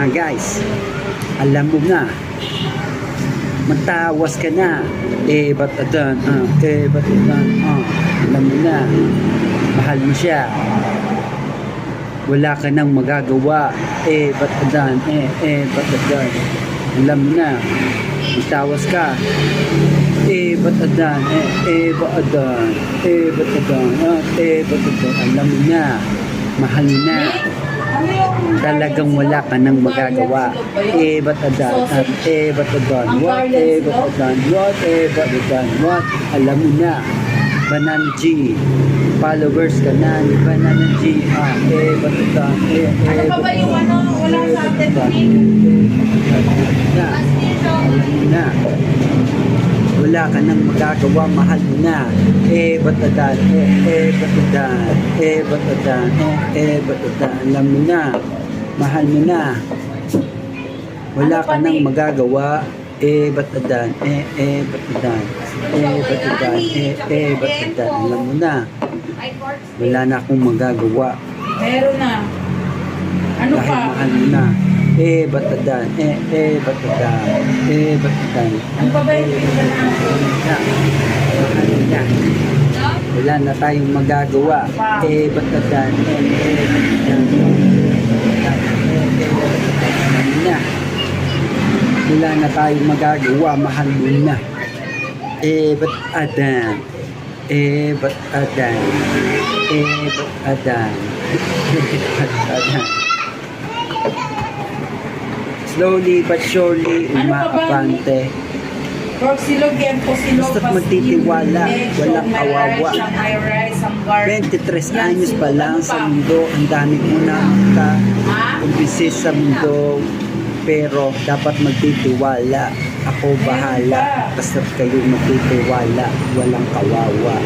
guys, alam mo na, magtawas ka na, ba't adan, ba't adan, alam mo na, mahal mo siya, wala ka nang magagawa, ba't adan, ba't adan, alam mo na, magtawas ka, ba't adan, ba't adan, ba't adan, ba't adan, alam mo na, mahal mo na, talagang wala ka nang magagawa, ba't adan, ba't adan, what, ba't adan, what, ba't adan, what, alam mo na, Banana G, followers ka na ni Banana G, ba't adan, Ano pa ba yung ano, wala sa atin alam mo na, wala ka nang magagawa, mahal mo na, ba't adan, ba't adan, ba't adan, ba't adan, alam mo na, mahal mo na, wala ka nang magagawa, ba't adan, ba't adan, ba't adan, ba't adan, alam mo na, wala na akong magagawa, Meron na. Ano dahil pa? mahal mo na, ba't adan, ba't adan, ba't adan, Ano pa ba yung pinta na? mahal mo na, wala na tayong magagawa, ba't adan, wala na tayong magagawa, mahal mo na, ba't adan, ba't adan, ba't adan, ba't adan. Slowly but surely, umaabante. Silog yan po, silog. Basta't magtitiwala, walang kawawa. 23 anyos pa lang sa mundo, ang dami mo na ka-umbisis sa mundo. Pero dapat magtitiwala, ako bahala. Basta't kayo magtitiwala, walang kawawa.